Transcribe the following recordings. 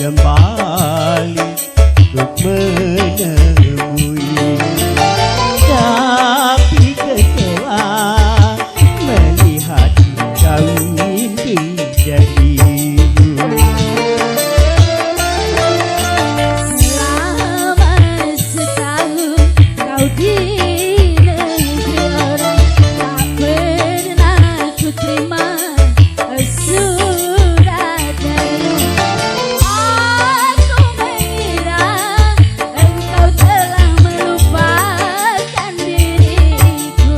kembali untuk menemui, tapi kecewa melihat kau ini jadimu. Selama setahun kau di negeri orang, tak pernah ku terima surat darimu. Aku mengira engkau telah melupakan diriku.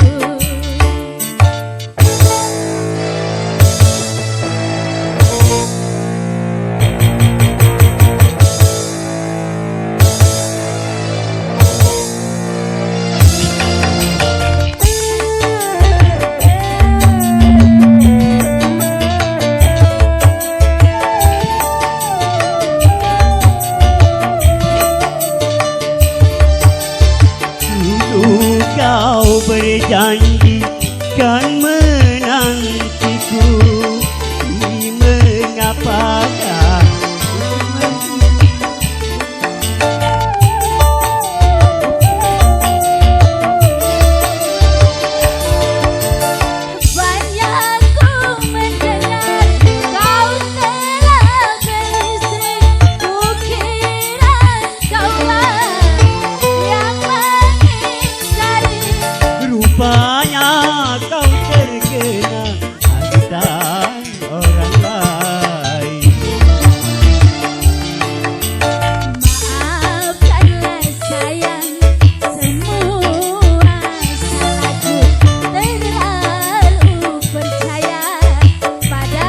Dulu kau berjanji kan menantiku, ini mengapa dah Banyak ku mendengar kau telah beristri, kukira kaulah yang mengingkari. rupanya kau terkena hasutan orang lain. Maafkanlah sayang, semua salahku, terlalu percaya pada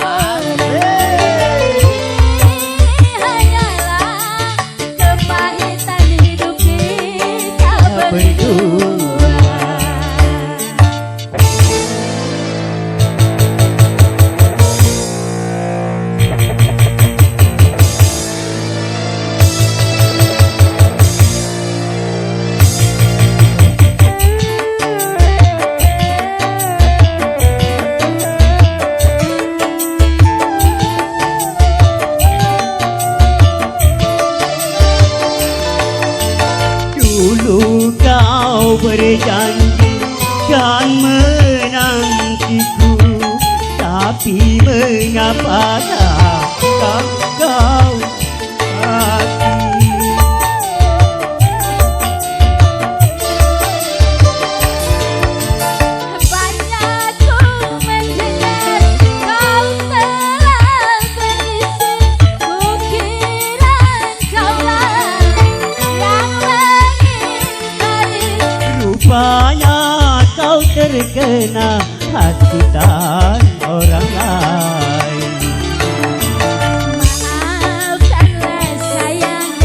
orang. Ini hanyalah kepahitan hidup kita berdua. Dulu kau berjanji kan menantiku, tapi mengapa dah kau hati. Banyak ku mendengar kau telah beristri, kukira kaulah yang mengingkari. Rupanya kau terkena hasutan orang lain. Maafkanlah sayang,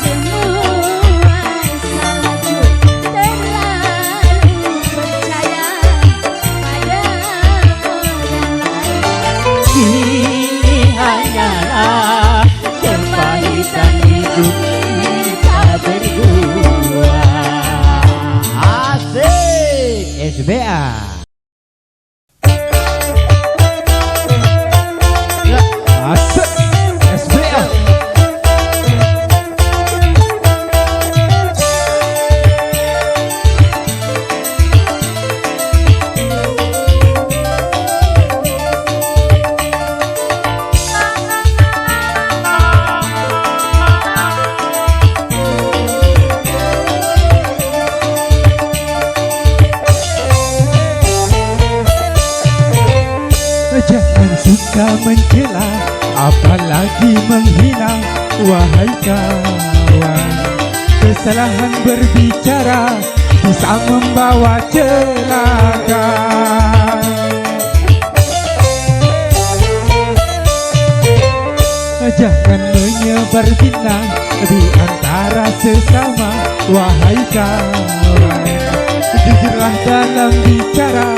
semua salahku, terlalu percaya pada orang lain. Ini hanyalah kepahitan hidup kita berdua. Asik SBA. Asik SBA. Jangan suka mencela, apalagi menghina, wahai kawan. Kesalahan berbicara bisa membawa celaka. Jangan menyebar fitnah di antara sesama, wahai kawan. Jujurlah dalam bicara,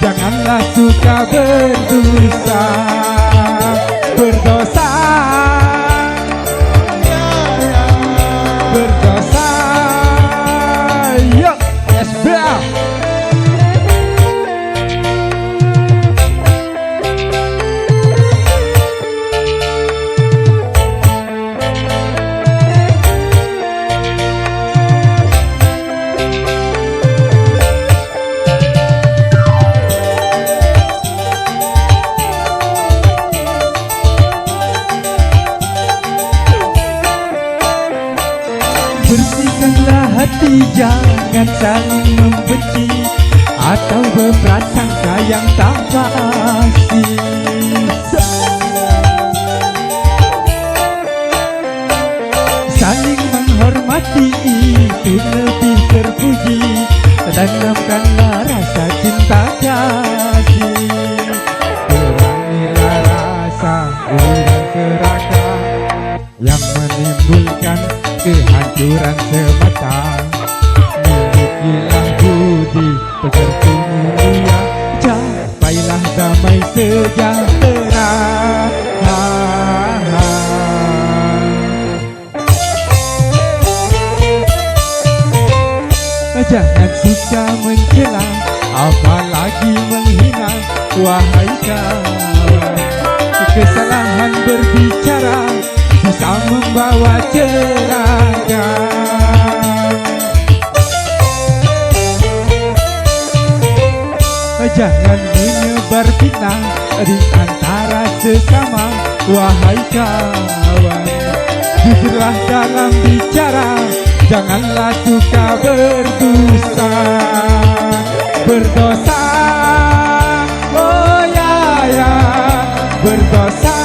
janganlah suka berdosa. Berdosa, berdosa. Yuk, SBA. jangan saling membenci atau berprasangka yang tak pasti. Saling menghormati itu lebih terpuji, tanamkanlah rasa cinta kasih. Kurangilah rasa iri dan serakah yang menimbulkan kehancuran semata. Milikilah budi pekerti mulia, capailah damai sejahtera. Jangan suka mencela, apalagi menghina, wahai kawan. Kesalahan berbicara bisa membawa celaka. Jangan menyebar fitnah di antara sesama, wahai kawan. Jujurlah dalam bicara, janganlah suka berdusta. Berdosa, oh ya ya, berdosa.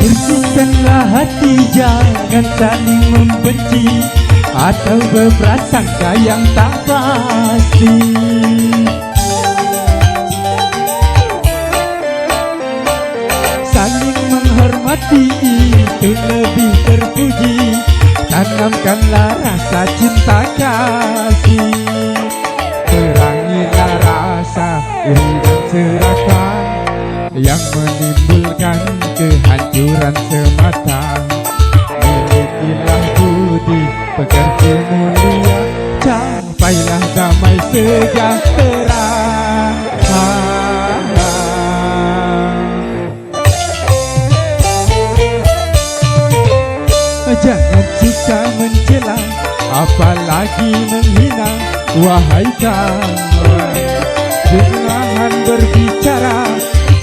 Bersihkanlah hati, jangan saling membenci atau berprasangka yang tak pasti. Saling menghormati itu lebih terpuji, tanamkanlah rasa cinta kasih. Perangilah rasa iri dan serakah yang menimbulkan kehancuran semata. Milikilah budi pekerti mulia, capailah damai sejahtera. Jangan suka mencela, apalagi menghina, wahai kawan. Jangan berbicara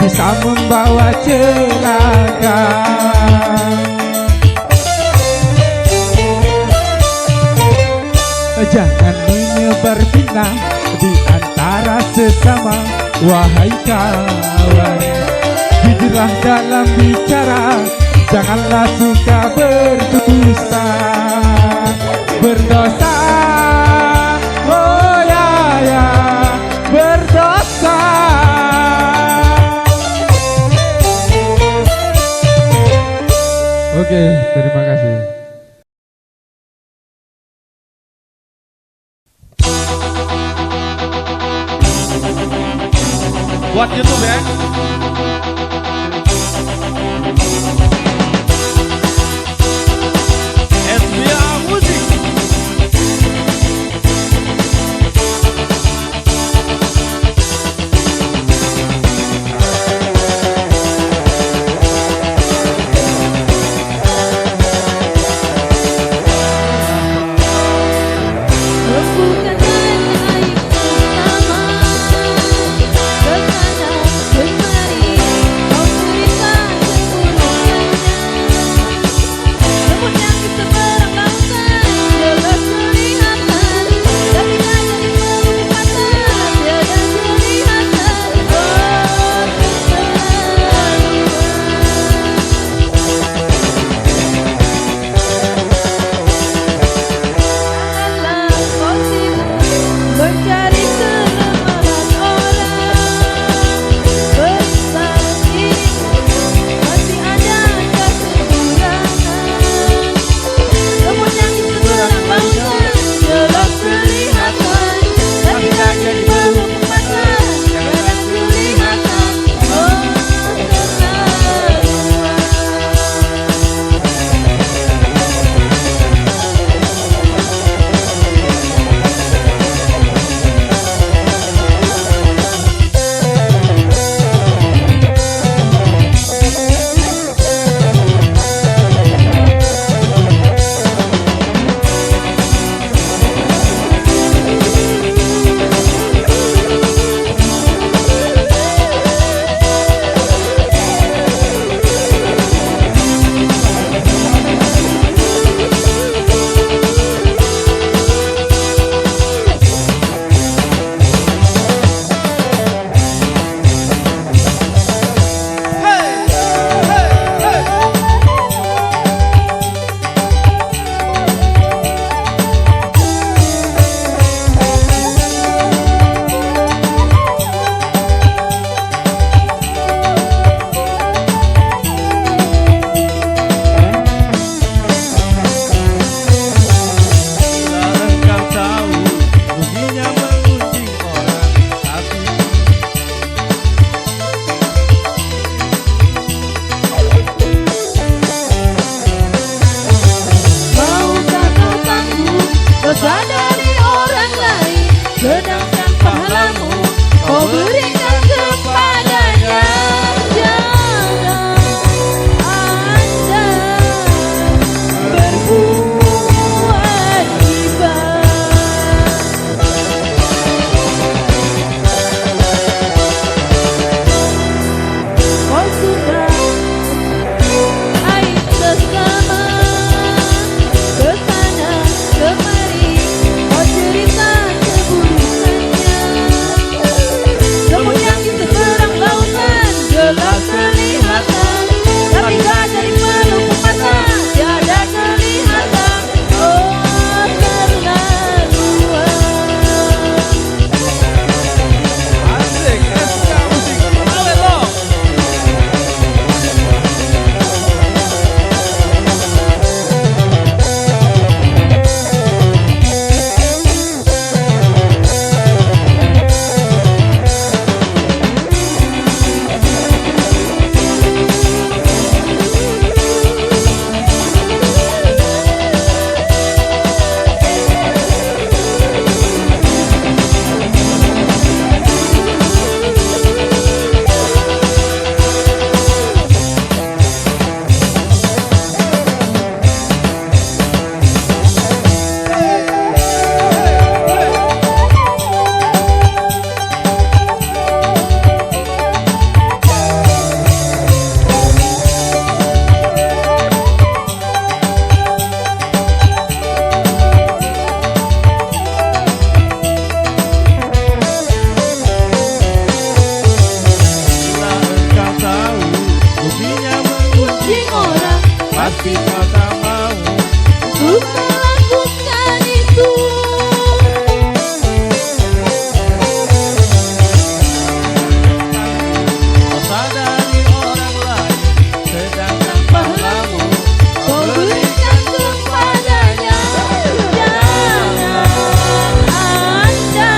bisa membawa celaka. Jangan menyebar fitnah di antara sesama, wahai kawan. Jujurlah dalam bicara, janganlah suka berdusta. Berdosa, oh ya ya, berdosa. Oke, terima kasih. Buat YouTube ya. SBA Musik. Bukan hanya aib utama, kekana kemarian. pasti kau tak mau. Untuk melakukan itu. Kau sadari orang lain, sedangkan pahlamu Kau berikan kepadanya. Jangan Anda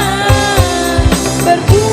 berbuat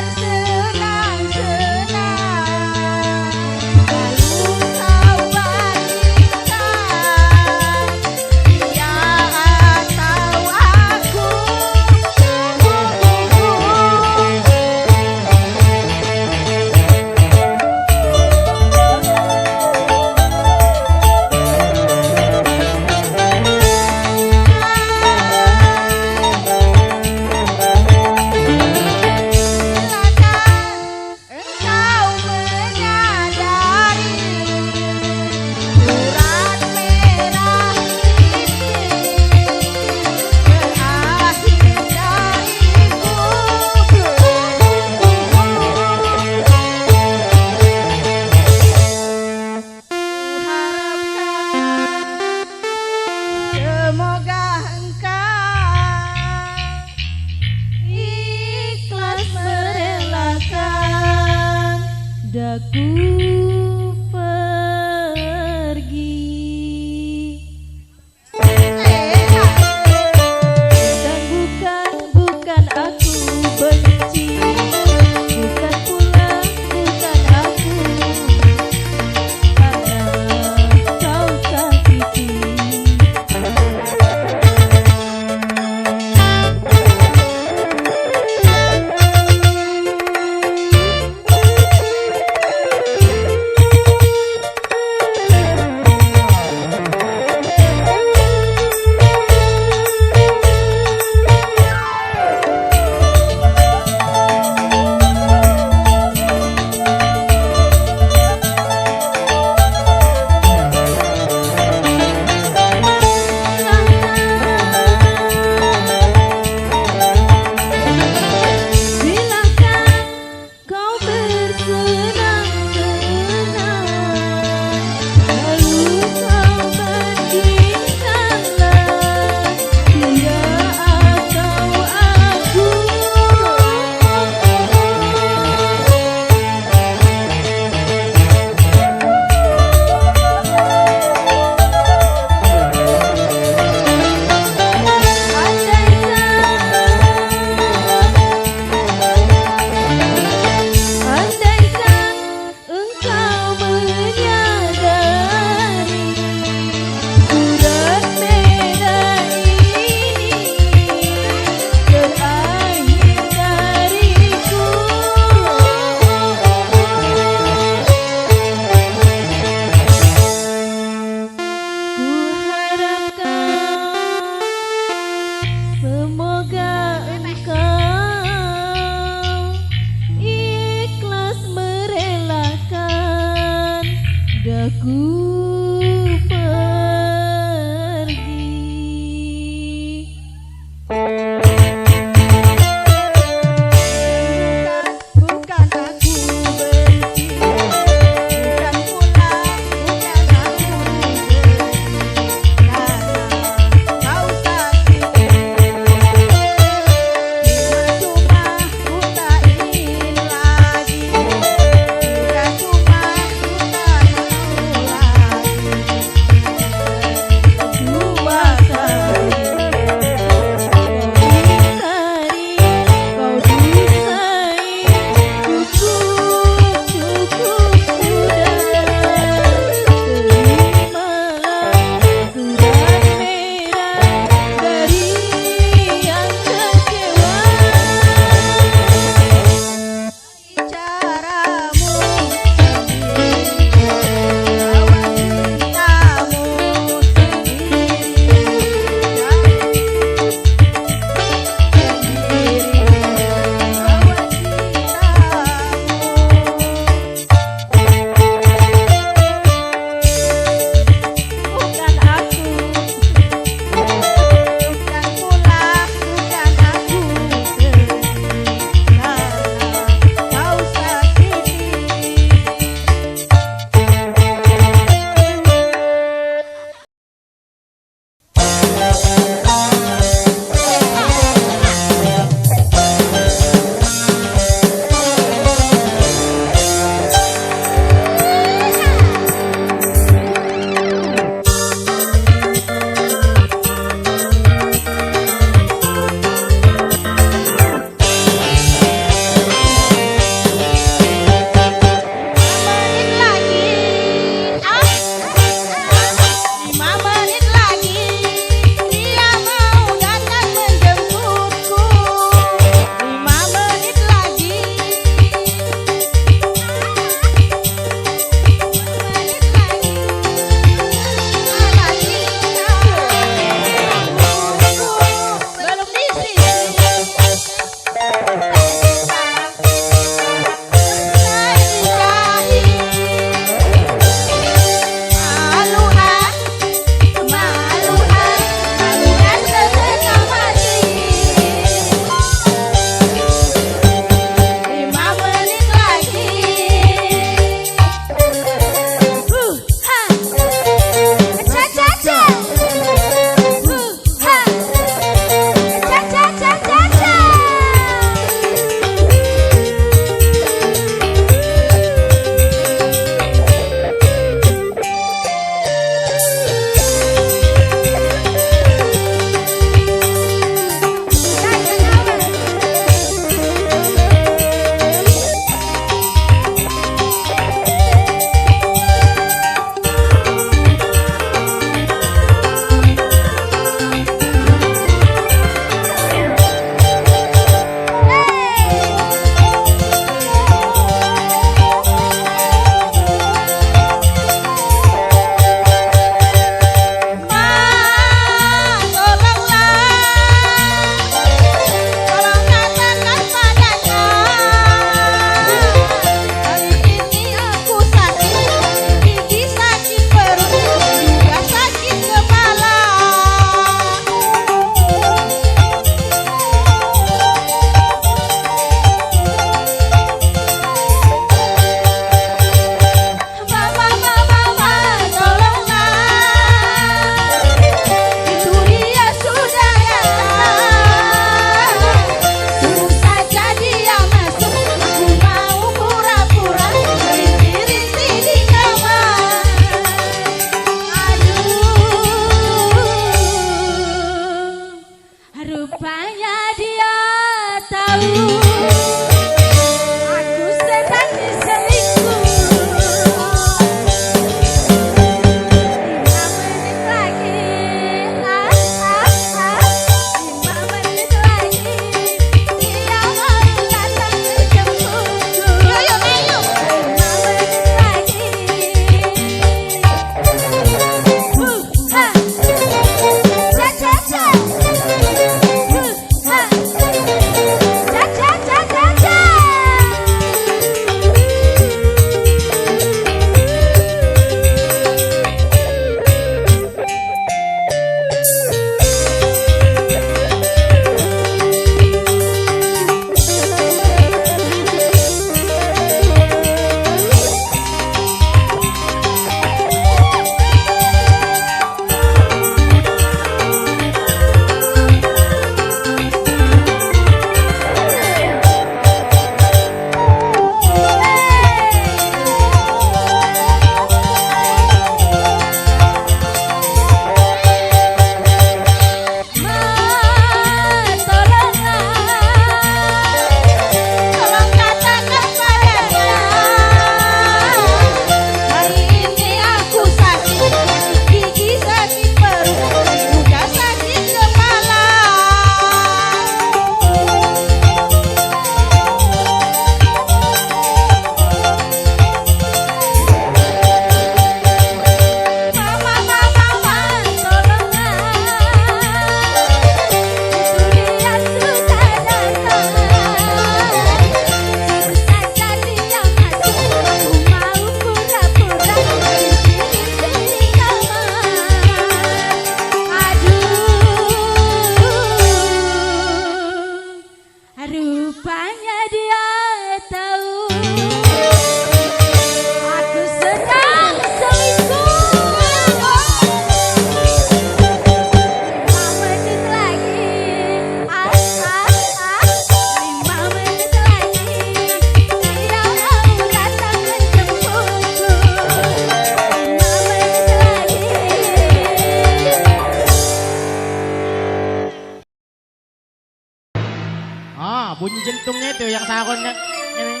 bunyi jentungnya itu yang sahonnya ini.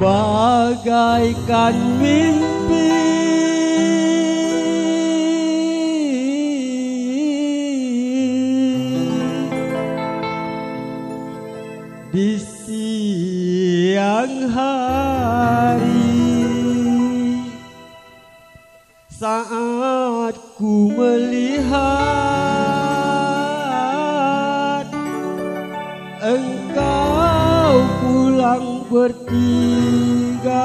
Bagaikan mimpi di siang hari saat ku melihat engkau pulang bertiga.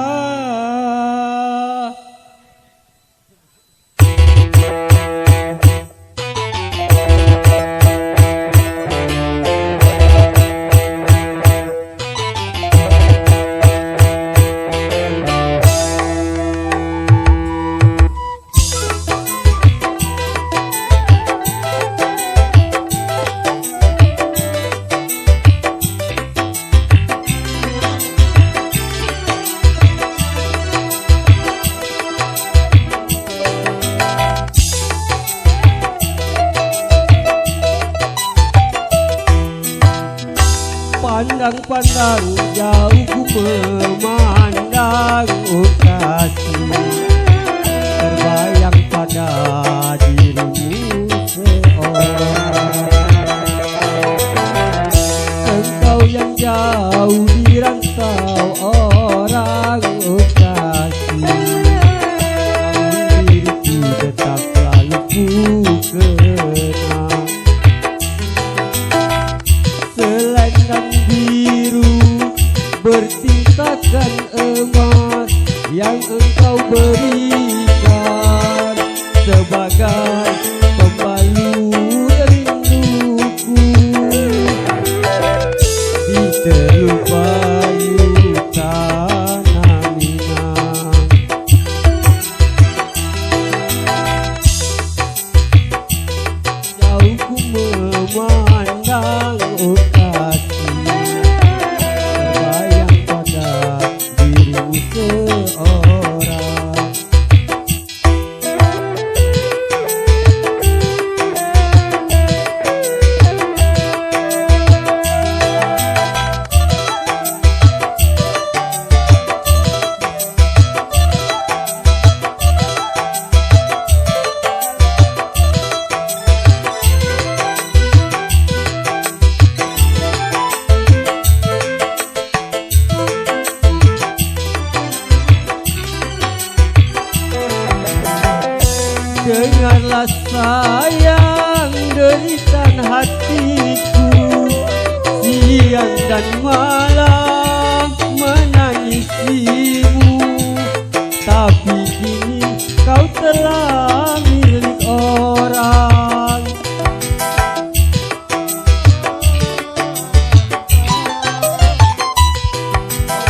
Pandang-pandang jauh ku memandang kasih, terbayang pada dirimu seorang. Engkau yang jauh di rantau orang kasih, diriku tetap selalu ku kenang. Selendang biru bertingkatkan emas yang engkau berikan sebagai pembalut rinduku di Teluk Bayu Tanah Minang. Jauh ku memandang sayang deritan hatiku, siang dan malam menangisimu, tapi kini kau telah milik orang.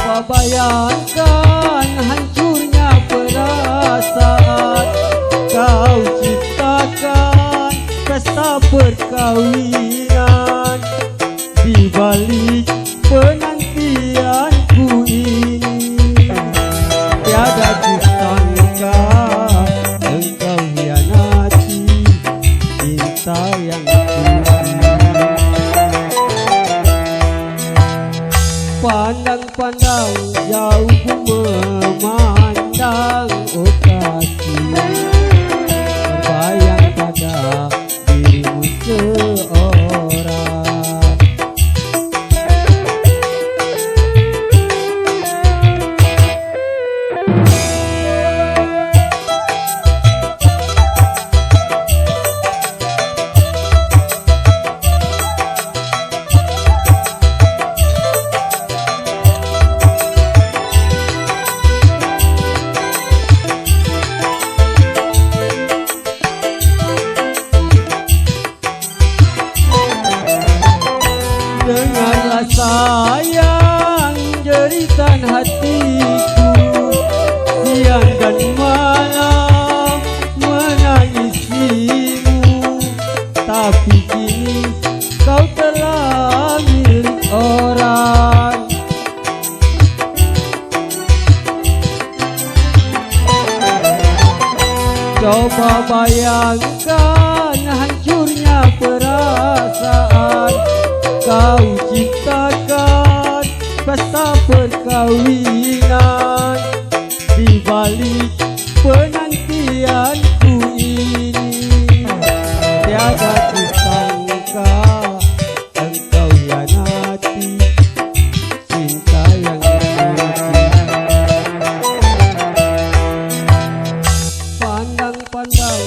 Coba bayangkan hancurnya perasaan, kau ciptakan pesta perkawinan, di balik penantianku ini tiada kusangka engkau hianati cinta yang suci. Pandang-pandang jauh ku memandang, oh kasih, terbayang pada dirimu seorang. Dengarlah sayang jeritan hatiku, siang dan malam menangisimu, tapi kini kau telah milik orang. Coba bayangkan hancurnya perasaan, kau ciptakan pesta perkawinan, di balik penantianku ini tiada kusangka engkau hianati cinta yang suci. Pandang-pandang,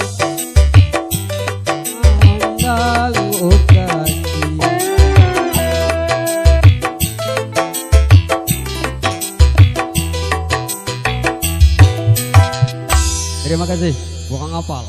pandang, oh kasih. Terima kasih, bukan ngapal.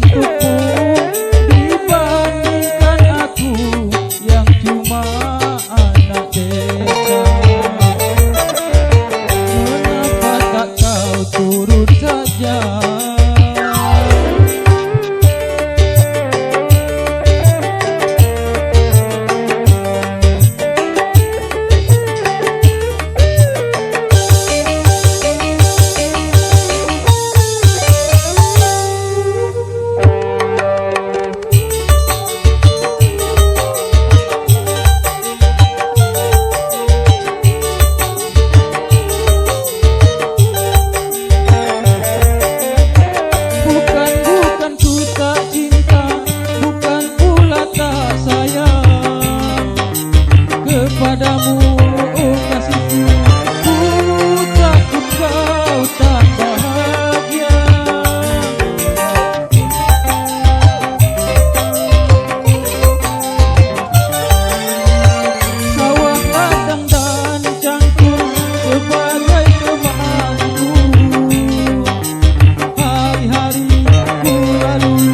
untukmu dibandingkan aku yang cuma anak desa. Mengapa tak kau turut saja? Bukan ku tak cinta, bukan pula tak sayang kepadamu, oh kasihku. Ku takut kau tak bahagia. Sawah ladang dan cangkul sebagai temanku. Hari-hari ku lalui,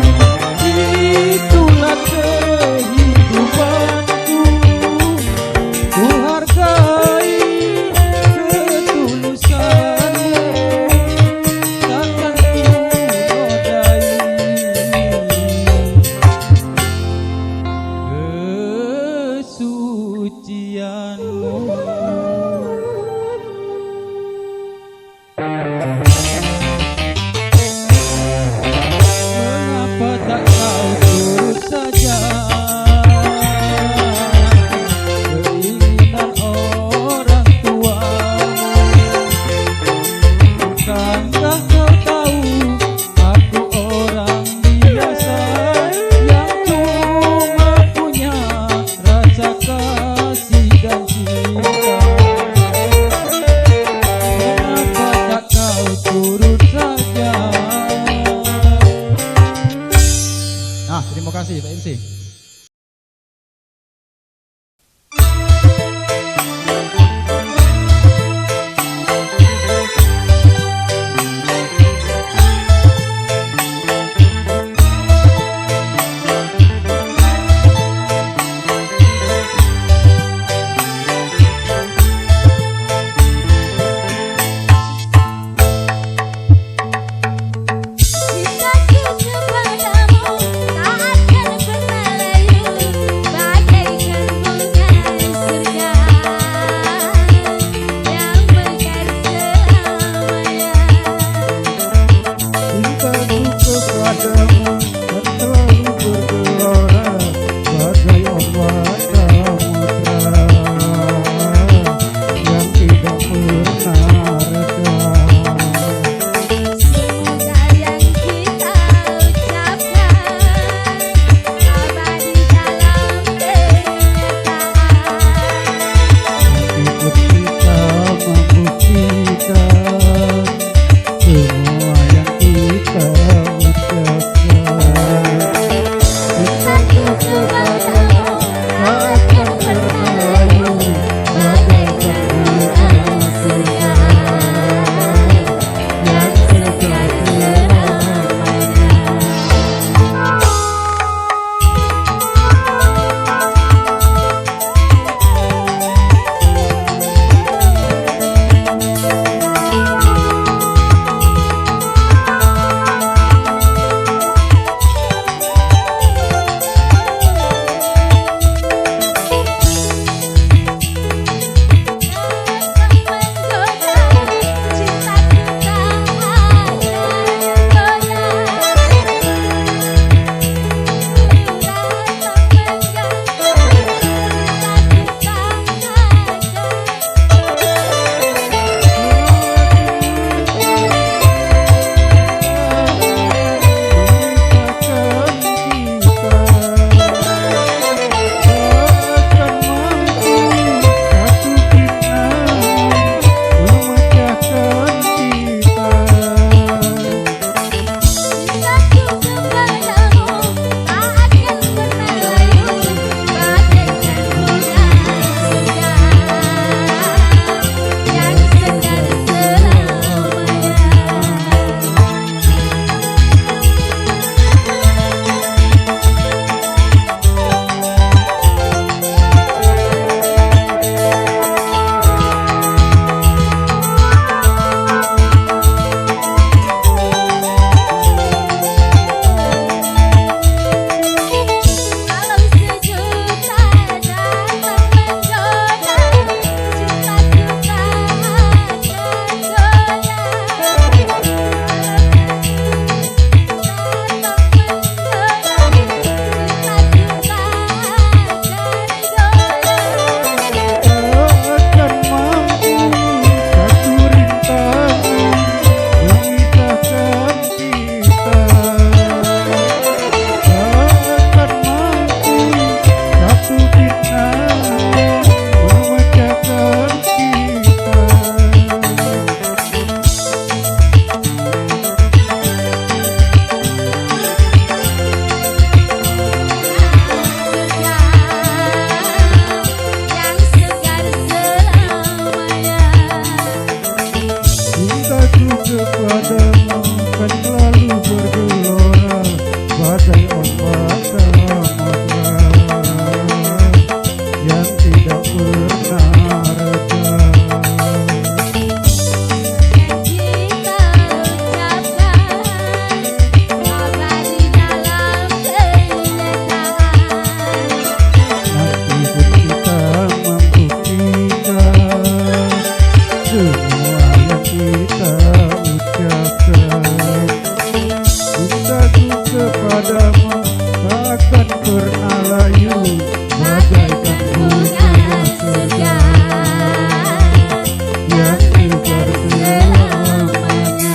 itulah kehidupanku. Ku hargai ketulusanmu, takkan ku nodai kesucianmu. Mengapa tak kau turut saja keinginan orang tuamu? Bukankah kau tahu aku orang biasa yang cuma punya rasa kasih dan cinta? Mengapa tak kau turut saja? Nah, terima kasih Pak MC. Cintaku kepadamu tak akan pernah merayu bagaikan bunga surga yang tegar selamanya.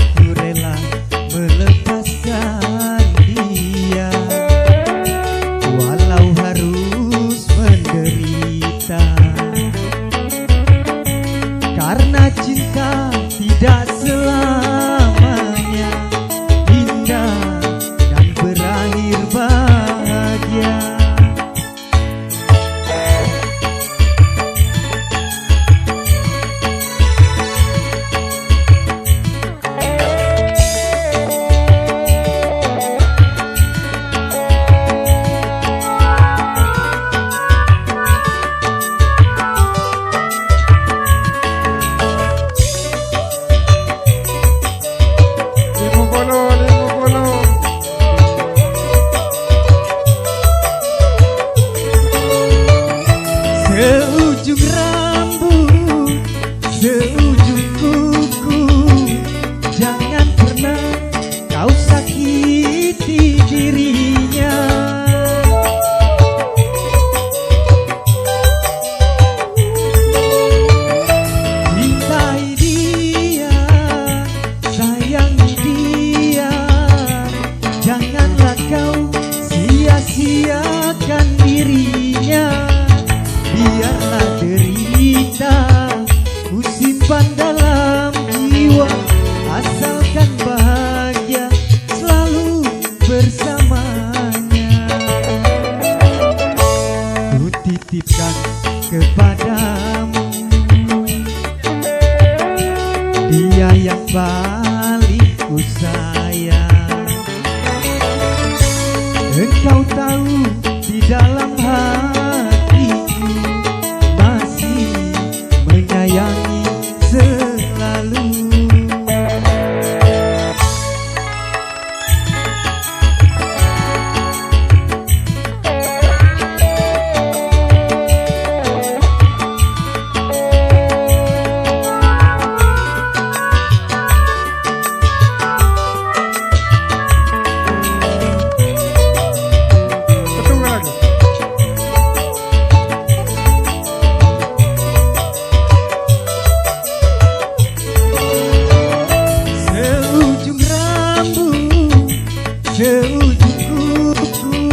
Aku rela melepaskan dia, walau harus menderita. Karena cinta tidak selamanya indah dan berakhir bahagia. Seujung rambut, seujung kuku, jangan pernah kau sakiti dirinya. Cintai dia, sayangi dia, janganlah kau sia-siakan dirinya. Biarlah derita ku simpan dalam jiwa, asalkan bahagia selalu bersamanya. Ku titipkan kepadamu dia yang paling ku sayang. Engkau tahu di dalam hatiku masih menyayangi selalu. Seujung rambut, seujung kuku,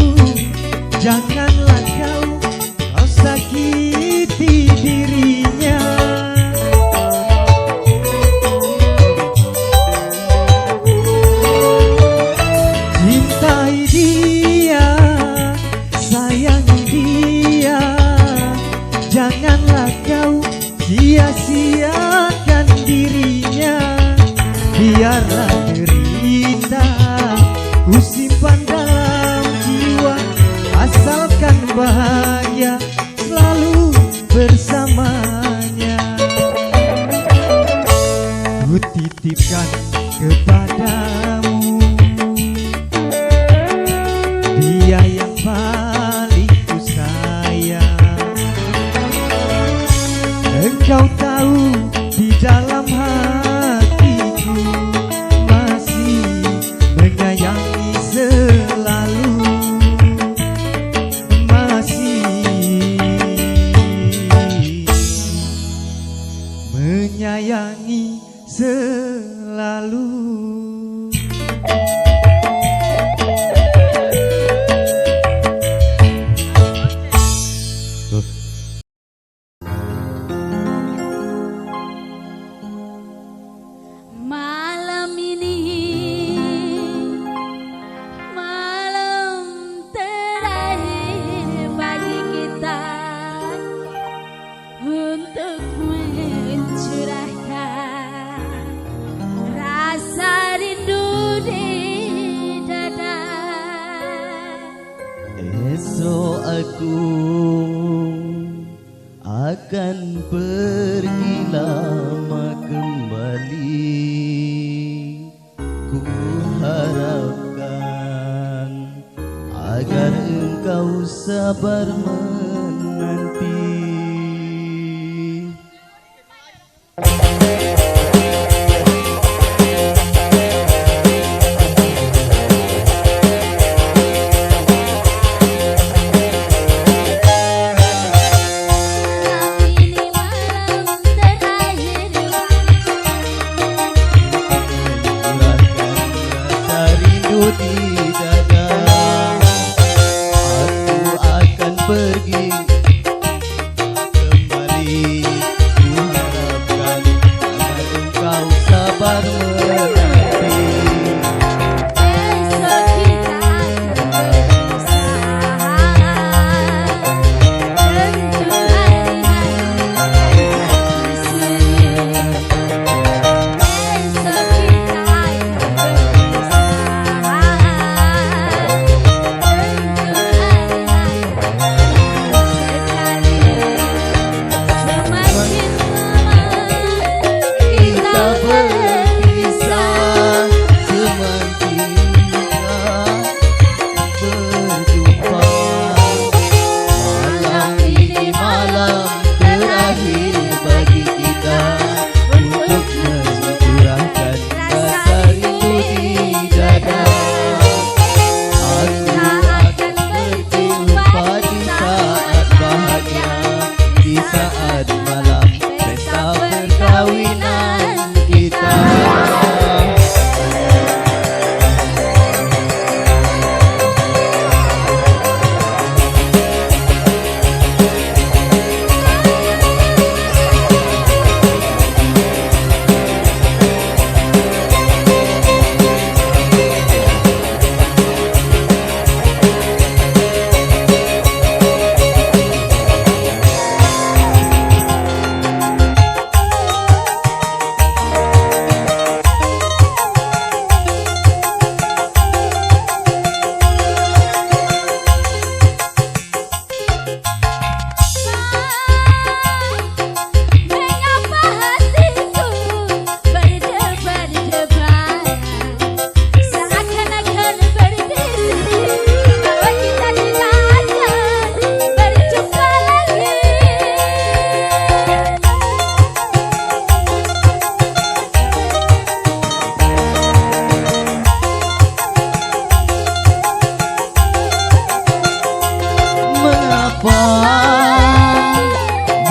janganlah kau sakiti dirinya. Cintai dia, sayangi dia, janganlah kau sia-siakan dirinya. Biarlah derita ku simpan dalam jiwa, asalkan bahagia selalu bersamanya. Ku titipkan kepadamu dia yang paling ku sayang. Engkau tahu di dalam hatiku masih menyayangi selalu, masih menyayangi selalu. Malam ini malam terakhir bagi kita untuk mencurahkan rasa rindu di dada. Esok aku akan pergi lama kembali. Ku harapkan agar engkau sabar menanti. Ini malam terakhir di dada. Aku akan pergi kembali. Ku harapkan agar engkau sabar menanti. Besok kita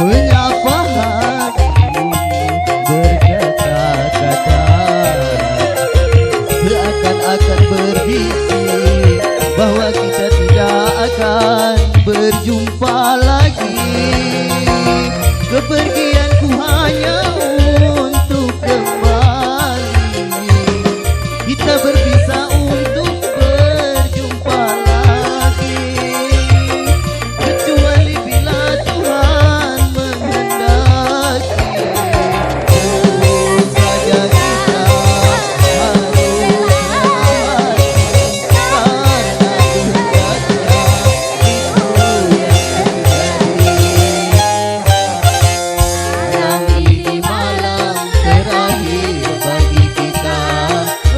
mengapa hatimu berkata-kata seakan-akan berbisik bahwa kita tidak akan berjumpa lagi. Kepergianku hanya untuk kembali, kita berpisah untuk berjumpa lagi. Kecuali bila Tuhan menghendaki, tentu saja kita harus melewati karena kehendaknya itu yang terjadi. Malam ini malam terakhir bagi kita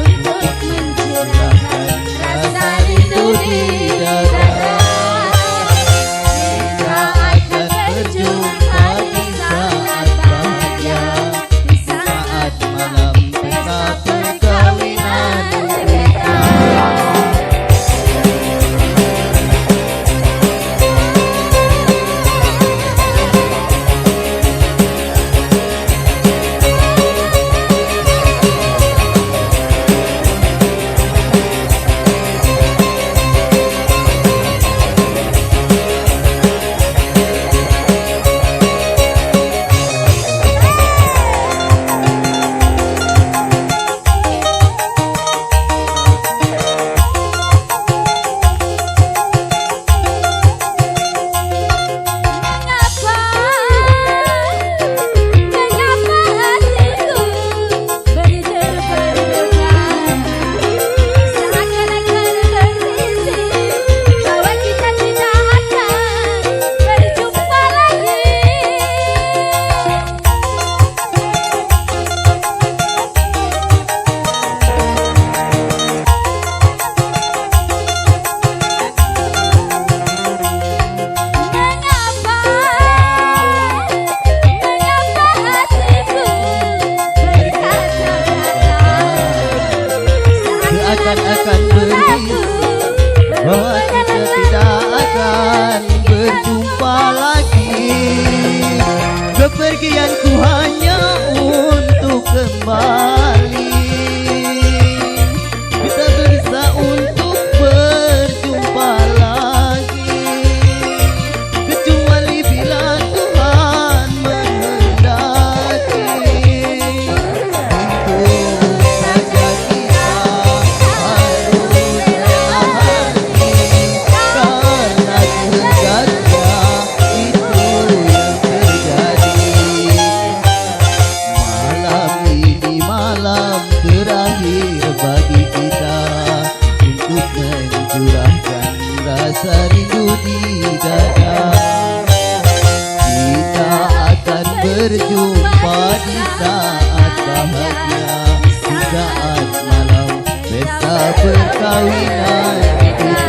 untuk mencurahkan rasa rindu di dada. Kita akan berjumpa di saat bahagia, di saat malam pesta perkawinan kita. Seakan-akan berbisik bahwa kita tidak akan berjumpa lagi. Kepergianku hanya untuk kembali, kita bersama pesta perkawinan kita.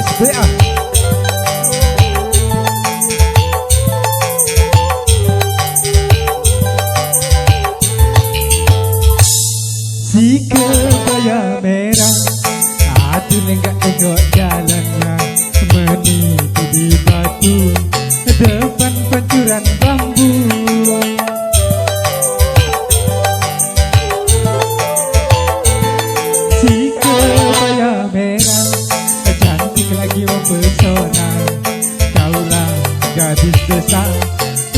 SBA. Si kebaya merah, satu lenggak-lenggok jalannya, menipu di batu depan pancuran bambu. Si kebaya merah, cantik lagi mempesona, kaulah gadis desa,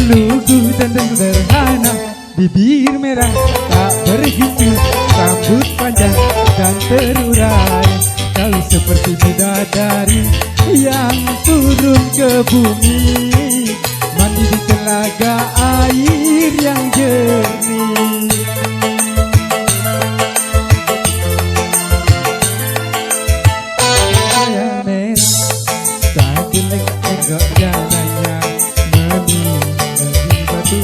lugu dan sederhana, bibir merah tak berhitu, rambut panjang dan terurai, kau seperti bidadari yang turun ke bumi, mandi di telaga air yang jernih. Lenggak jalannya, menipu batu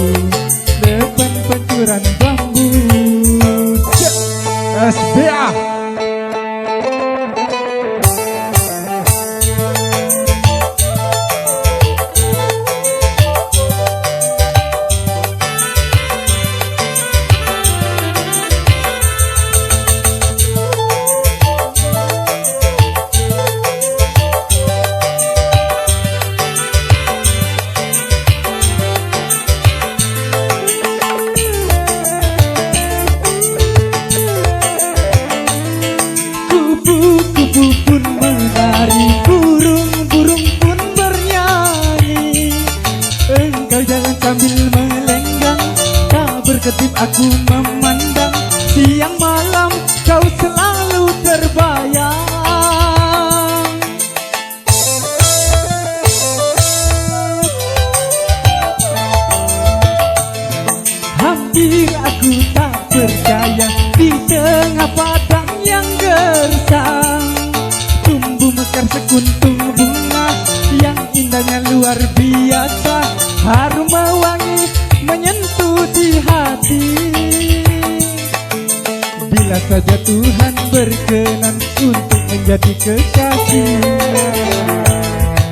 depan pancuran bambu. SBA. Kupu-kupu pun menari, burung-burung pun bernyanyi. Engkau jalan sambil melenggang, tak berkedip aku memandang. Siang malam kau selalu terbayang. Hampir aku tak percaya, di tengah padang yang gersang tumbuh mekar sekuntum bunga yang indahnya luar biasa, harum mewangi menyentuh di hati. Bila saja Tuhan berkenan untuk menjadi kekasihnya,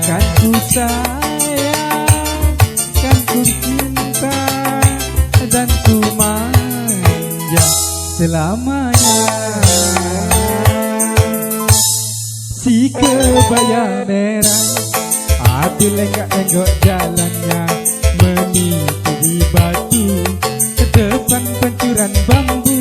kan ku sayang, kan ku cinta, dan ku manja selamanya. Si kebaya merah, hati lenggak-lenggok jalannya, menipu di batu depan pancuran bambu.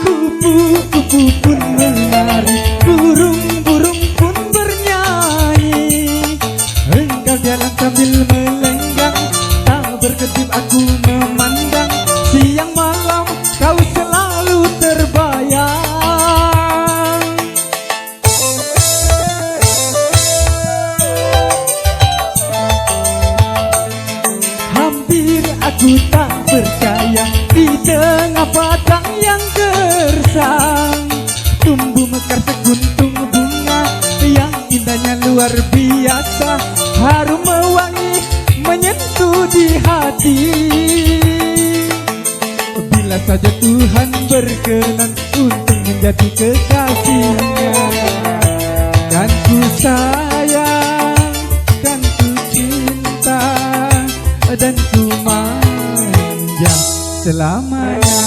Kupu-kupu pun menari, burung-burung pun bernyanyi. Engkau jalan sambil melenggang, tak berkedip aku memandang. Siang malam kau selalu terbayang. Hampir aku tak percaya, di tengah padang yang gersang tumbuh mekar sekuntum bunga yang indahnya luar biasa, harum mewangi menyentuh di hati. Bila saja Tuhan berkenan untuk menjadi kekasihnya, kan ku sayang, kan ku cinta, dan ku manja selamanya.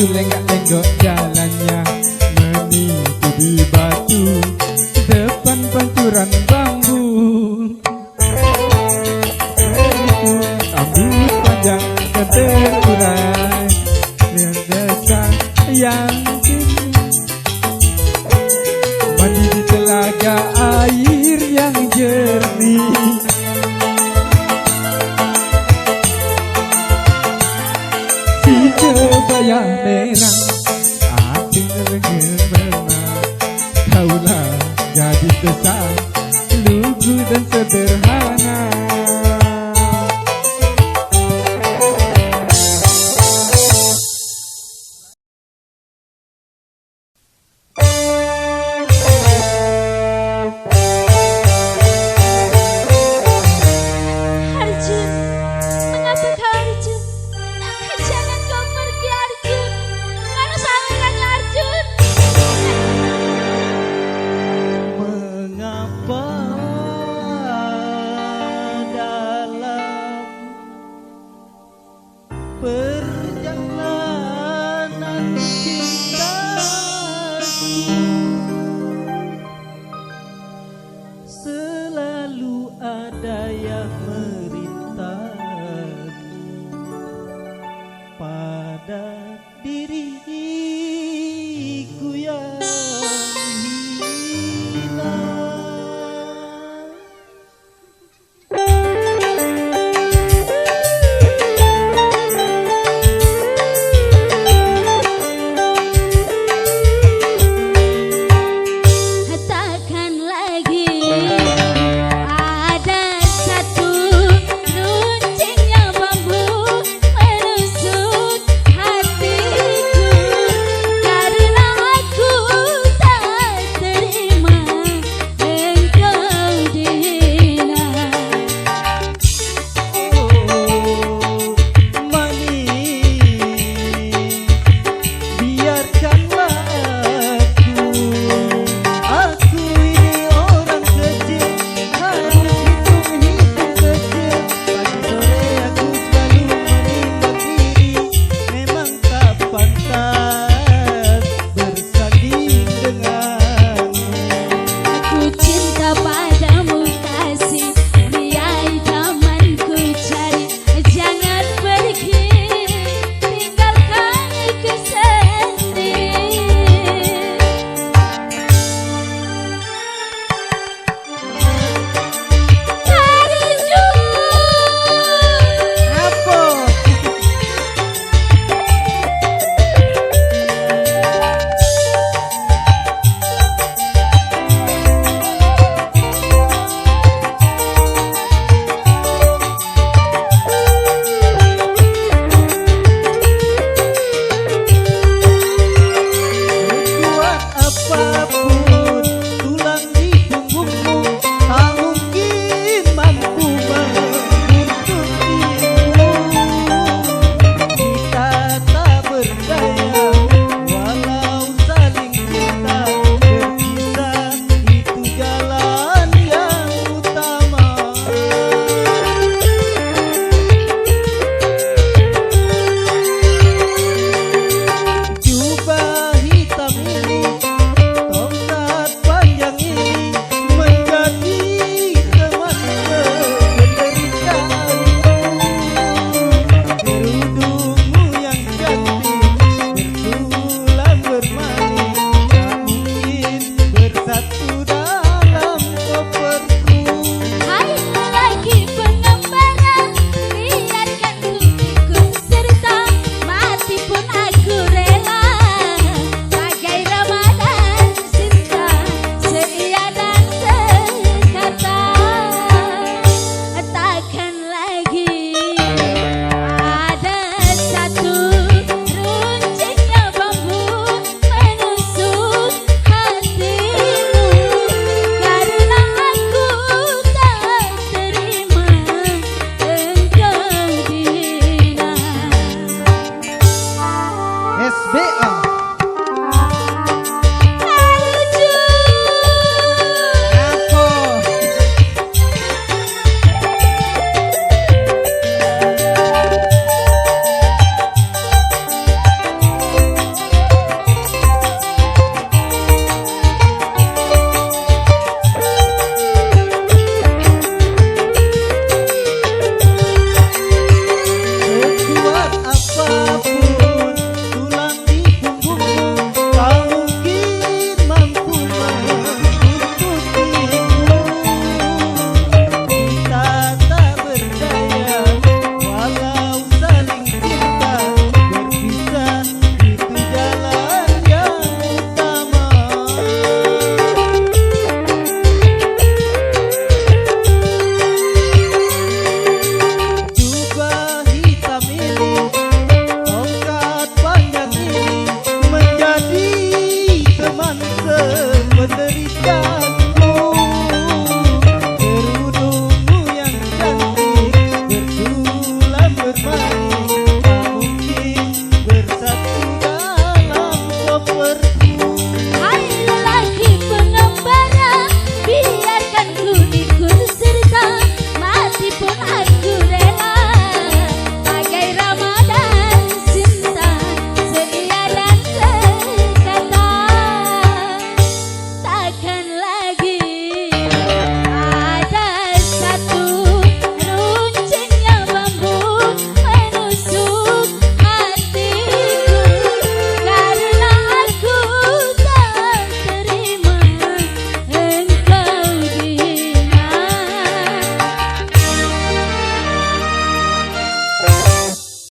Itu lenggak-lenggok jalannya menipu di batu depan pancuran bambu. Rambut panjang dan terurai dengan desa yang tinggi, mandi di telaga air yang jernih. Si kebaya merah ating lengan menang, kaulah gadis besar